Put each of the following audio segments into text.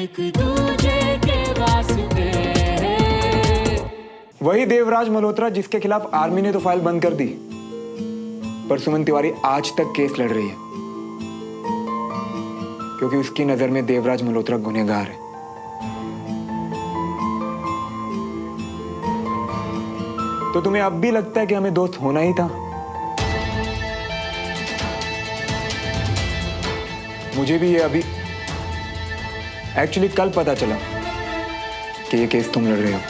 एक दूजे के वास्ते। वही देवराज मल्होत्रा जिसके खिलाफ आर्मी ने तो फाइल बंद कर दी, पर सुमन तिवारी आज तक केस लड़ रही है क्योंकि उसकी नजर में देवराज मल्होत्रा गुनहगार है। तो तुम्हें अब भी लगता है कि हमें दोस्त होना ही था? मुझे भी ये अभी एक्चुअली कल पता चला कि ये केस तुम लड़ रहे हो।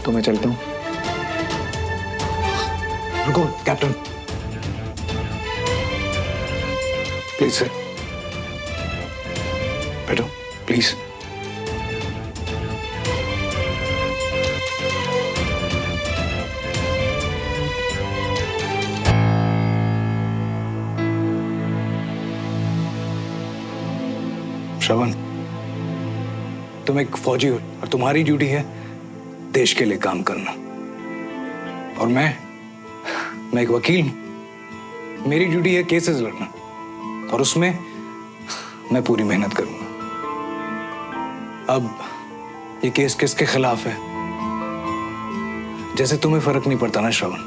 तो मैं चलता हूं। रुको कैप्टन, प्लीज सर, बैठो प्लीज। श्रवण, तुम एक फौजी हो और तुम्हारी ड्यूटी है देश के लिए काम करना, और मैं एक वकील हूं, मेरी ड्यूटी है केसेस लड़ना, और उसमें मैं पूरी मेहनत करूंगा। अब ये केस किसके खिलाफ है, जैसे तुम्हें फर्क नहीं पड़ता ना श्रवण,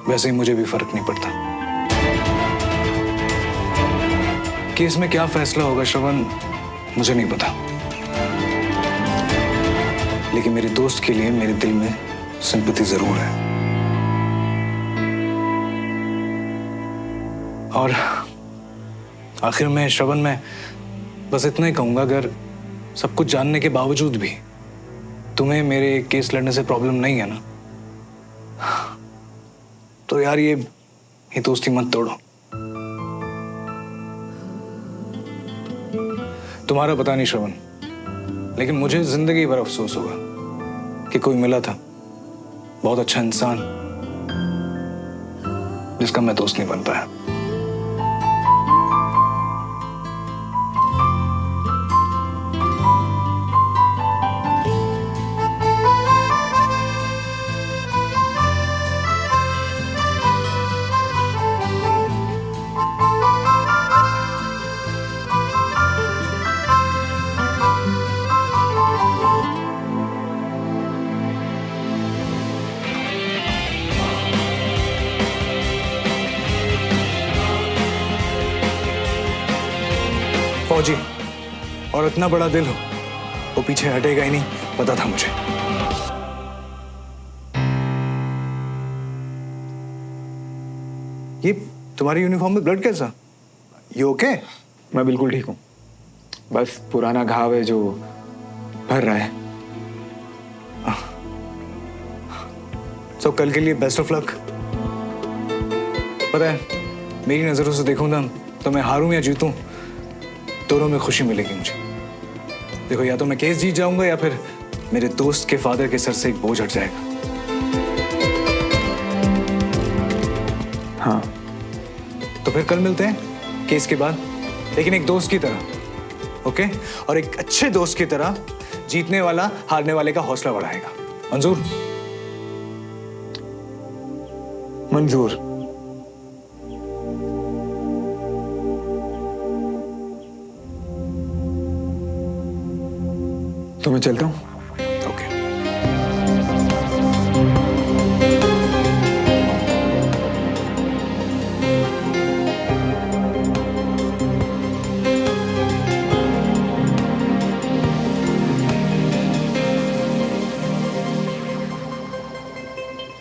वैसे ही मुझे भी फर्क नहीं पड़ता। केस में क्या फैसला होगा श्रवण, मुझे नहीं पता, लेकिन मेरे दोस्त के लिए मेरे दिल में सिंपैथी जरूर है। और आखिर में श्रवण, मैं बस इतना ही कहूंगा, अगर सब कुछ जानने के बावजूद भी तुम्हें मेरे केस लड़ने से प्रॉब्लम नहीं है ना, तो यार ये दोस्ती मत तोड़ो। तुम्हारा पता नहीं श्रवण, लेकिन मुझे जिंदगी भर अफसोस होगा कि कोई मिला था बहुत अच्छा इंसान जिसका मैं दोस्त नहीं बन पाया। फौजी और इतना बड़ा दिल हो, वो पीछे हटेगा ही नहीं, पता था मुझे। ये तुम्हारी यूनिफॉर्म में ब्लड कैसा? ये ओके? मैं बिल्कुल ठीक हूं, बस पुराना घाव है जो भर रहा है। तो कल के लिए बेस्ट ऑफ लक। पता है, मेरी नजरों से देखूं ना, तो मैं हारूं या जीतूं, दोनों में खुशी मिलेगी मुझे। देखो, या तो मैं केस जीत जाऊंगा या फिर मेरे दोस्त के फादर के सर से एक बोझ हट जाएगा। हाँ, तो फिर कल मिलते हैं केस के बाद, लेकिन एक दोस्त की तरह, ओके? और एक अच्छे दोस्त की तरह जीतने वाला हारने वाले का हौसला बढ़ाएगा। मंजूर? मंजूर। तो मैं चलता हूं। ओके।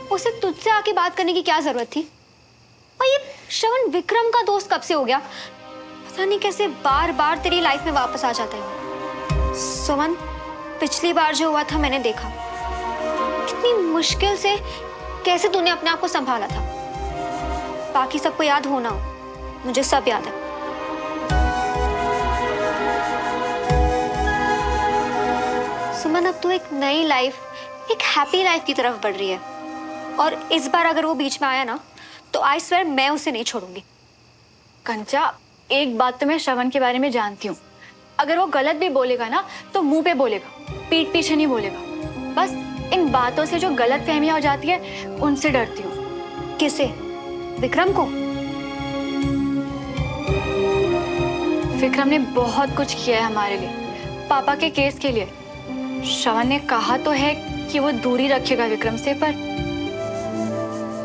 उसे तुझसे आके बात करने की क्या जरूरत थी? और ये श्रवण विक्रम का दोस्त कब से हो गया? पता नहीं कैसे बार बार तेरी लाइफ में वापस आ जाता है। सुमन, पिछली बार जो हुआ था मैंने देखा, कितनी मुश्किल से कैसे तूने अपने आप को संभाला था। बाकी सबको याद हो ना हो, मुझे सब याद है। सुमन, अब तू एक नई लाइफ, एक हैप्पी लाइफ की तरफ बढ़ रही है, और इस बार अगर वो बीच में आया ना, तो आई स्वेयर मैं उसे नहीं छोड़ूंगी। कंचा, एक बात तो मैं श्रवण के बारे में जानती हूँ, अगर वो गलत भी बोलेगा ना तो मुंह पे बोलेगा, पीठ पीछे नहीं बोलेगा। बस इन बातों से जो गलत फहमियां हो जाती है उनसे डरती हूँ। किसे? विक्रम को? विक्रम ने बहुत कुछ किया है हमारे लिए, पापा के केस के लिए। श्रवण ने कहा तो है कि वो दूरी रखेगा विक्रम से, पर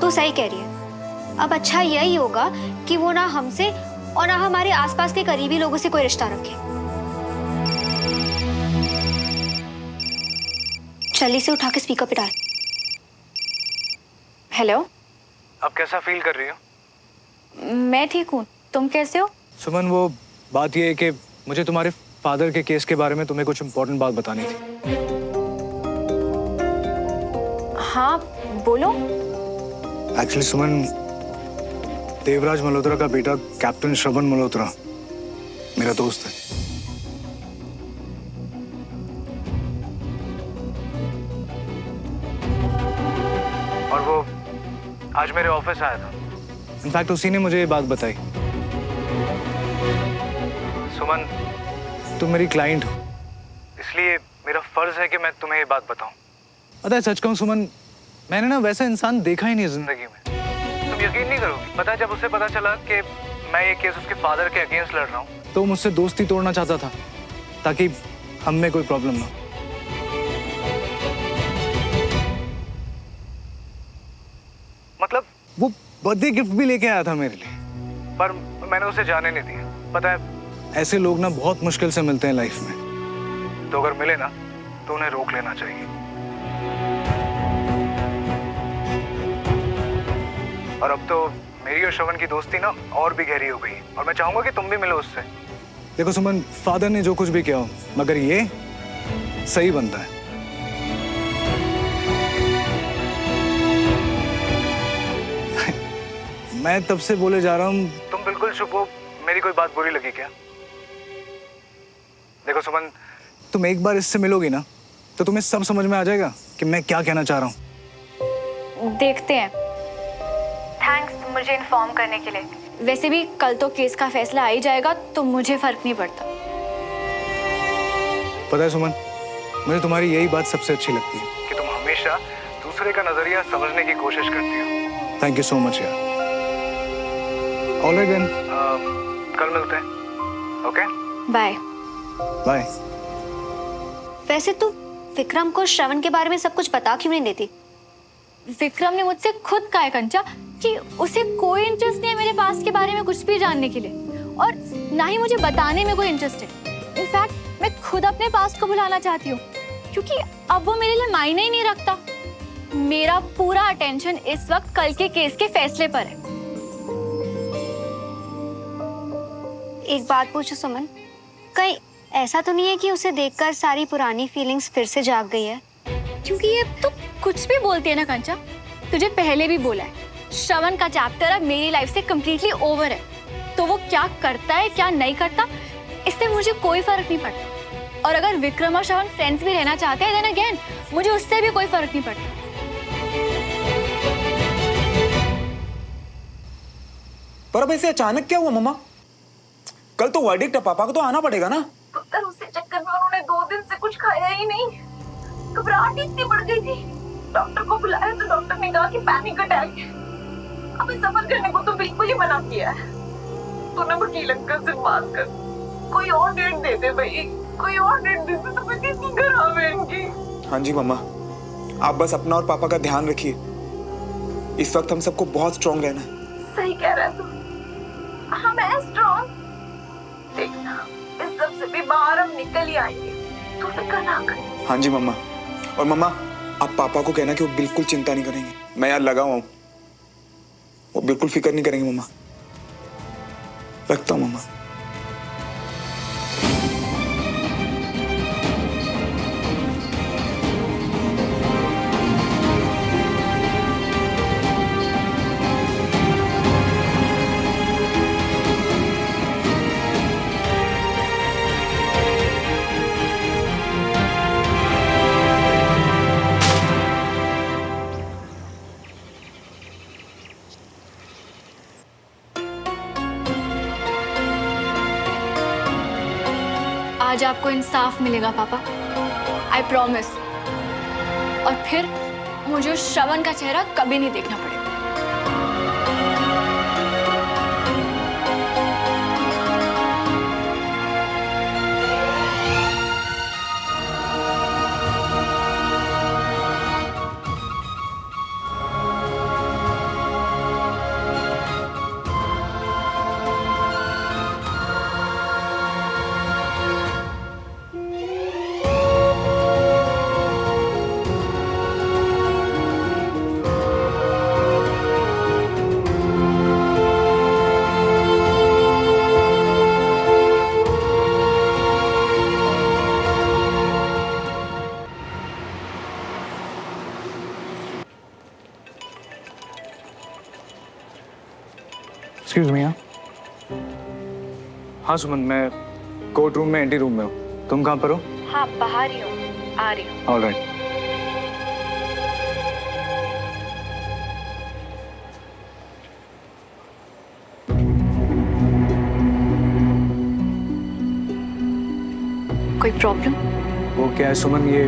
तो सही कह रही है। अब अच्छा यही होगा कि वो ना हमसे और ना हमारे आसपास के करीबी लोगों से कोई रिश्ता रखे। चल इसे उठा के स्पीकर पे डाल। हेलो। अब कैसा फील कर रही हो? मैं ठीक हूँ, तुम कैसे हो? सुमन, वो बात ये है कि मुझे तुम्हारे फादर के केस के बारे में तुम्हें कुछ इम्पोर्टेंट बात बतानी थी। हाँ बोलो। एक्चुअली सुमन, देवराज मल्होत्रा का बेटा कैप्टन श्रवण मल्होत्रा मेरा दोस्त है। और वो आज मेरे ऑफिस आया था। इनफैक्ट उसी ने मुझे ये बात बताई। सुमन, तुम मेरी क्लाइंट हो, इसलिए मेरा फर्ज है कि मैं तुम्हें ये बात बताऊं। पता है, सच कहूं सुमन, मैंने ना वैसा इंसान देखा ही नहीं जिंदगी में। तुम यकीन नहीं करोगी, पता है जब उसे पता चला कि मैं ये केस उसके फादर के अगेंस्ट लड़ रहा हूँ, तो मुझसे दोस्ती तोड़ना चाहता था ताकि हम में कोई प्रॉब्लम ना हो। मतलब वो बर्थडे गिफ्ट भी लेके आया था मेरे लिए, पर मैंने उसे जाने नहीं दिया। पता है, ऐसे लोग ना बहुत मुश्किल से मिलते हैं लाइफ में, तो अगर मिले ना तो उन्हें रोक लेना चाहिए। और अब तो मेरी और श्रवण की दोस्ती ना और भी गहरी हो गई, और मैं चाहूंगा कि तुम भी मिलो उससे। देखो सुमन, फादर ने जो कुछ भी किया हो, मगर ये सही बनता है। मैं तब से बोले जा रहा हूँ, तुम बिल्कुल चुप हो। मेरी कोई बात बुरी लगी क्या? देखो सुमन, तुम एक बार इससे मिलोगी ना तो तुम्हें सब समझ में आ जाएगा कि मैं क्या कहना चाह रहा हूँ। देखते हैं। थैंक्स मुझे इन्फॉर्म करने के लिए। वैसे भी कल तो केस का फैसला आ ही जाएगा, तो मुझे फर्क नहीं पड़ता। पता है सुमन, मुझे तुम्हारी यही बात सबसे अच्छी लगती है कि तुम हमेशा दूसरे का नजरिया समझने की कोशिश करती हो। थैंक यू सो मच यार। ऑलराइट देन, कल मिलते हैं। Okay, bye. बाय। वैसे तू विक्रम को श्रवण के बारे में सब कुछ बता क्यों नहीं देती? विक्रम ने मुझसे खुद कहा है कंचा कि उसे कोई इंटरेस्ट नहीं है मेरे पास के बारे में कुछ भी जानने के लिए, और ना ही मुझे बताने में कोई इंटरेस्ट है। इनफैक्ट मैं खुद अपने पास को बुलाना चाहती हूँ, क्योंकि अब वो मेरे लिए मायने ही नहीं रखता। मेरा पूरा अटेंशन इस वक्त कल के केस के फैसले पर है। एक बात पूछो सुमन, कहीं ऐसा तो नहीं है कि उसे देखकर सारी पुरानी फीलिंग्स फिर से जाग गई है? क्योंकि ये तो कुछ भी बोलती है ना कंचा, तुझे पहले भी बोला है, श्रवण का चैप्टर अब मेरी लाइफ से कंप्लीटली ओवर है। तो वो क्या करता है क्या नहीं करता, इससे मुझे कोई फर्क नहीं पड़ता। और अगर विक्रम और श्रवण फ्रेंड्स भी रहना चाहते हैं, देन अगेन मुझे उससे भी कोई फर्क नहीं पड़ता। पर अब ऐसे अचानक क्या हुआ मम्मा? कल तो वर्डिक्ट है, पापा को तो आना पड़ेगा ना। पुत्र, उसी चक्कर में उन्होंने 2 दिन से कुछ खाया ही नहीं। घबराहट इतनी बढ़ गई थी, डॉक्टर को बुलाया तो डॉक्टर ने कहा कि पैनिक अटैक है। अभी सफर करने को तो बिल्कुल ही मना किया है। तो ना वकील अंकल से बात कर, कोई और डेट दे दे भाई, कोई और डेट दे दे। तो मैं कितनी खराब है इनकी। हाँ जी मम्मा, आप बस अपना और पापा का ध्यान रखिए। इस वक्त हम सबको बहुत स्ट्रॉन्ग रहना है। सही कह रहा है तू, हम है स्ट्रॉन्ग। देखना, इस सब से भी बाहर हम निकल ही आएंगे, तू फिक्र ना कर। हाँ जी मम्मा। और मम्मा, आप पापा को कहना कि वो बिल्कुल चिंता नहीं करेंगे। मैं यार लगा हुआ हूँ, वो बिल्कुल फिक्र नहीं करेंगे मम्मा। रखता हूँ मम्मा। आज आपको इंसाफ मिलेगा पापा, आई प्रॉमिस। और फिर मुझे श्रवण का चेहरा कभी नहीं देखना पड़ेगा। Excuse me. हाँ सुमन, मैं कोर्ट रूम में एंटी रूम में हूँ। तुम कहाँ पर हो? हाँ बाहर ही हूँ, आ रही हूँ। All right. कोई प्रॉब्लम? वो क्या है सुमन, ये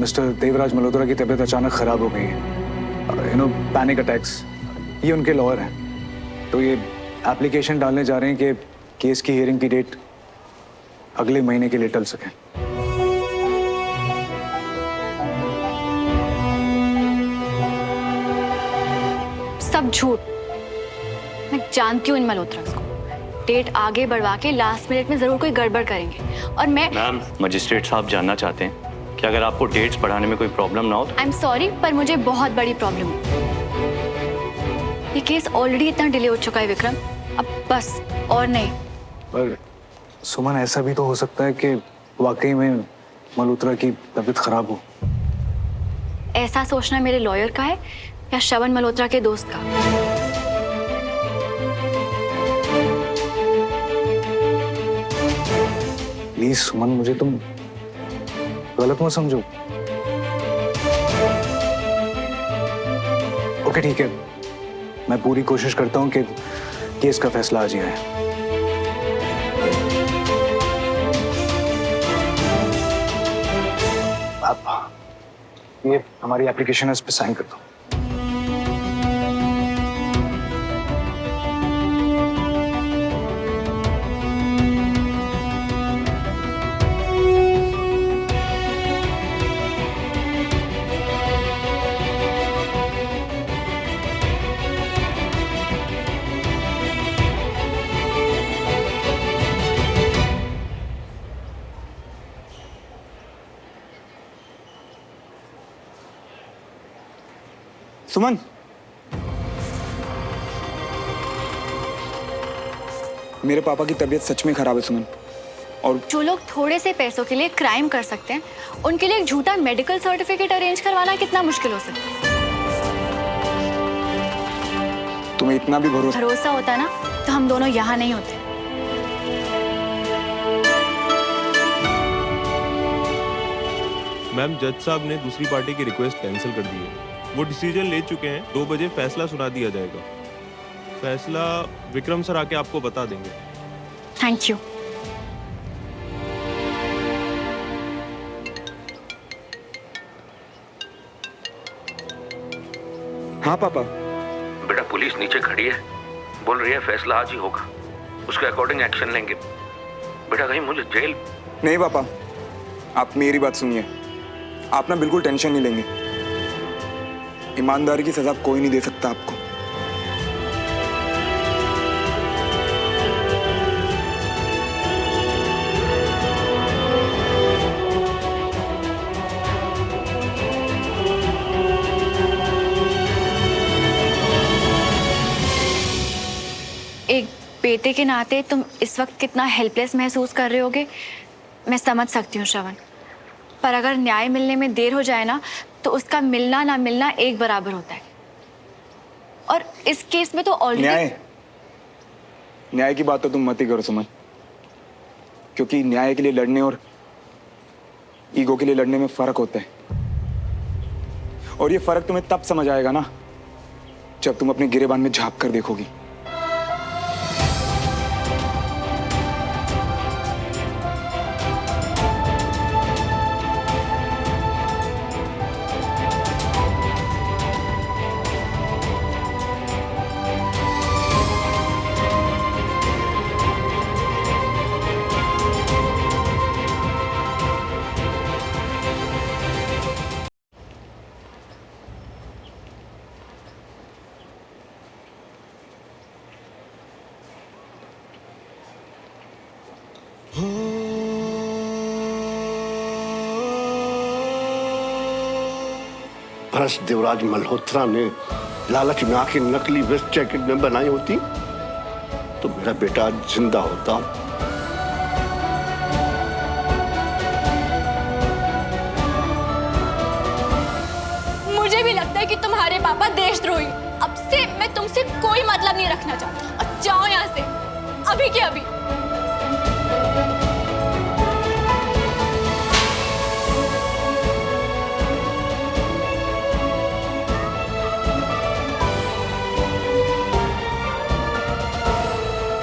मिस्टर देवराज मल्होत्रा की तबीयत अचानक खराब हो गई है। Panic attacks. ये उनके लॉयर हैं, तो ये एप्लीकेशन डालने जा रहे हैं कि केस की हियरिंग की डेट अगले महीने के लिए टल सके। सब झूठ। मैं जानती हूँ इन मल्होत्रास को। डेट आगे बढ़वा के लास्ट मिनट में जरूर कोई गड़बड़ करेंगे और मैं। मैम, मजिस्ट्रेट साहब जानना चाहते हैं कि अगर आपको डेट्स बढ़ाने में कोई प्रॉब्लम ना हो तो। आई एम सॉरी, पर मुझे बहुत बड़ी प्रॉब्लम है। ये केस ऑलरेडी इतना डिले हो चुका है विक्रम, अब बस और नहीं। पर सुमन, ऐसा भी तो हो सकता है कि वाकई में मल्होत्रा की तबीयत खराब हो। ऐसा सोचना मेरे लॉयर का है या श्रवण मल्होत्रा के दोस्त का? प्लीज सुमन, मुझे तुम गलत मत समझो। ओके ठीक है, मैं पूरी कोशिश करता हूँ कि केस का फैसला आज ही आए। आप ये हमारी एप्लीकेशन है, इस पे साइन कर दो। सुमन, मेरे पापा की तबीयत सच में खराब है सुमन। और जो लोग थोड़े से पैसों के लिए क्राइम कर सकते हैं, उनके लिए एक झूठा मेडिकल सर्टिफिकेट अरेंज करवाना कितना मुश्किल हो सकता है। तुम्हें इतना भी भरोसा होता ना तो हम दोनों यहाँ नहीं होते। मैम, जज साहब ने दूसरी पार्टी की रिक्वेस्ट कैंसिल कर दी है। वो डिसीजन ले चुके हैं। 2 बजे फैसला सुना दिया जाएगा। फैसला विक्रम सर आके आपको बता देंगे। Thank you. हाँ पापा। बेटा, पुलिस नीचे खड़ी है, बोल रही है फैसला आज ही होगा, उसके अकॉर्डिंग एक्शन लेंगे। बेटा, कहीं मुझे जेल। नहीं पापा, आप मेरी बात सुनिए। आप ना बिल्कुल टेंशन नहीं लेंगे। ईमानदारी की सजा कोई नहीं दे सकता आपको। एक बेटे के नाते तुम इस वक्त कितना हेल्पलेस महसूस कर रहे होगे, मैं समझ सकती हूँ श्रवण। पर अगर न्याय मिलने में देर हो जाए ना, तो उसका मिलना ना मिलना एक बराबर होता है। और इस केस में तो ऑलरेडी न्याय की बात तो तुम मत ही करो सुमन, क्योंकि न्याय के लिए लड़ने और ईगो के लिए लड़ने में फर्क होता है। और ये फर्क तुम्हें तब समझ आएगा ना, जब तुम अपने गिरेबान में झांक कर देखोगी। भ्रष्ट देवराज मल्होत्रा ने लालच में आके नकली वेस्ट जैकेट में बनाई होती तो मेरा बेटा आज जिंदा होता। मुझे भी लगता है कि तुम्हारे पापा देशद्रोही। अब से मैं तुमसे कोई मतलब नहीं रखना चाहती और जाओ यहाँ से अभी के अभी।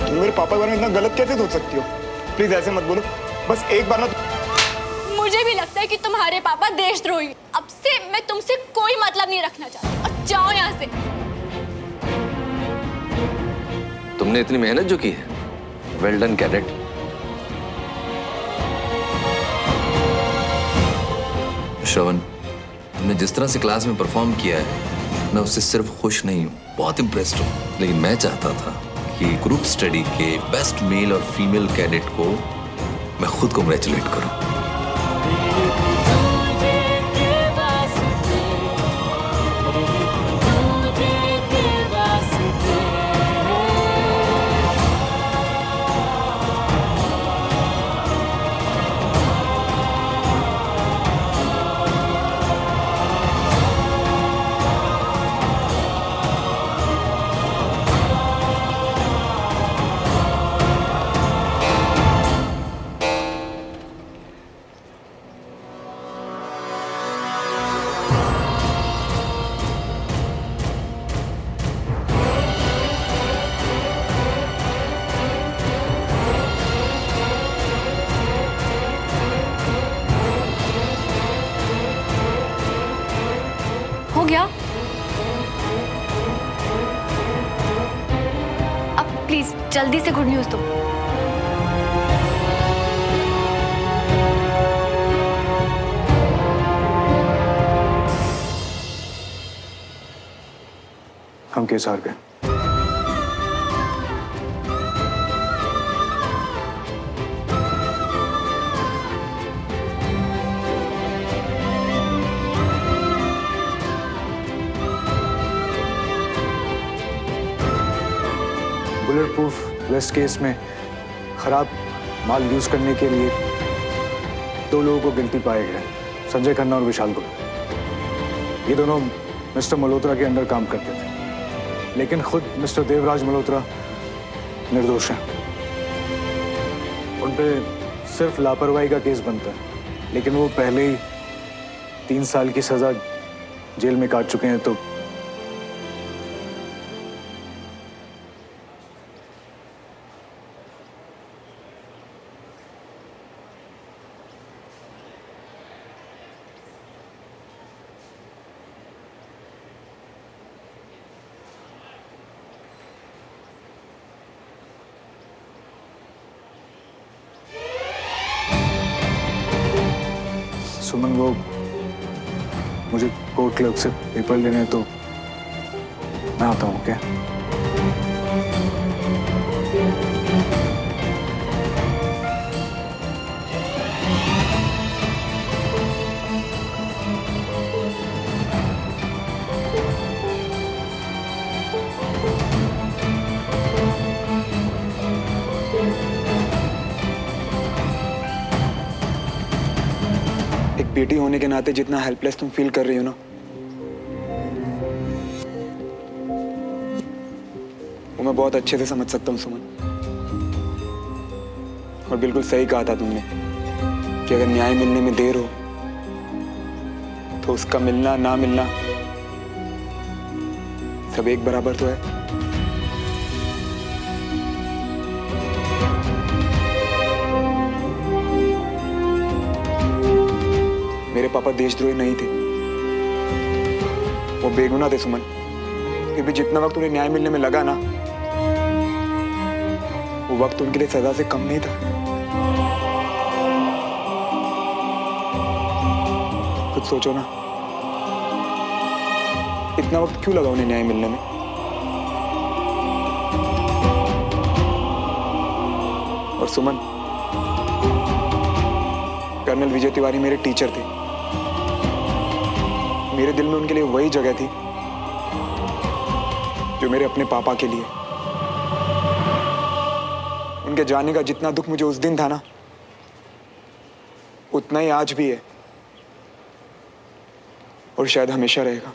तुम मेरे पापा के बारे में इतना गलत कैसे सोच सकती हो? प्लीज ऐसे मत बोलो, बस एक बार ना। मुझे भी लगता है कि तुम्हारे पापा देशद्रोही। अब से मैं तुमसे कोई मतलब नहीं रखना चाहती और जाओ यहाँ से। तुमने इतनी मेहनत जो की है, वेल डन कैडेट। श्रवण, तुमने जिस तरह से क्लास में परफॉर्म किया है, मैं उससे सिर्फ खुश नहीं हूँ, बहुत इम्प्रेस्ड हूँ। लेकिन मैं चाहता था कि ग्रुप स्टडी के बेस्ट मेल और फीमेल कैडेट को मैं खुद कांग्रेचुलेट करूँ। हो गया? अब प्लीज जल्दी से गुड न्यूज दो। हम केस हार गए। बुलेट प्रूफ वेस्ट केस में खराब माल यूज करने के लिए 2 लोगों को गिल्टी पाए गए, संजय खन्ना और विशाल गुप्ता। ये दोनों मिस्टर मल्होत्रा के अंडर काम करते थे, लेकिन खुद मिस्टर देवराज मल्होत्रा निर्दोष हैं। उन पे सिर्फ लापरवाही का केस बनता है, लेकिन वो पहले ही 3 साल की सजा जेल में काट चुके हैं। तो सुमन, वो मुझे कोर्ट क्लर्क से पेपर लेने हैं, तो मैं आता हूँ क्या? बेटी होने के नाते जितना हेल्पलेस तुम फील कर रही हो ना, वो मैं बहुत अच्छे से समझ सकता हूँ सुमन। और बिल्कुल सही कहा था तुमने कि अगर न्याय मिलने में देर हो तो उसका मिलना ना मिलना सब एक बराबर तो है। मेरे पापा देशद्रोही नहीं थे, वो बेगुनाह थे सुमन। फिर भी जितना वक्त उन्हें न्याय मिलने में लगा ना, वो वक्त उनके लिए सजा से कम नहीं था। खुद सोचो ना, इतना वक्त क्यों लगा उन्हें न्याय मिलने में? और सुमन, कर्नल विजय तिवारी मेरे टीचर थे। मेरे दिल में उनके लिए वही जगह थी जो मेरे अपने पापा के लिए। उनके जाने का जितना दुख मुझे उस दिन था ना, उतना ही आज भी है और शायद हमेशा रहेगा।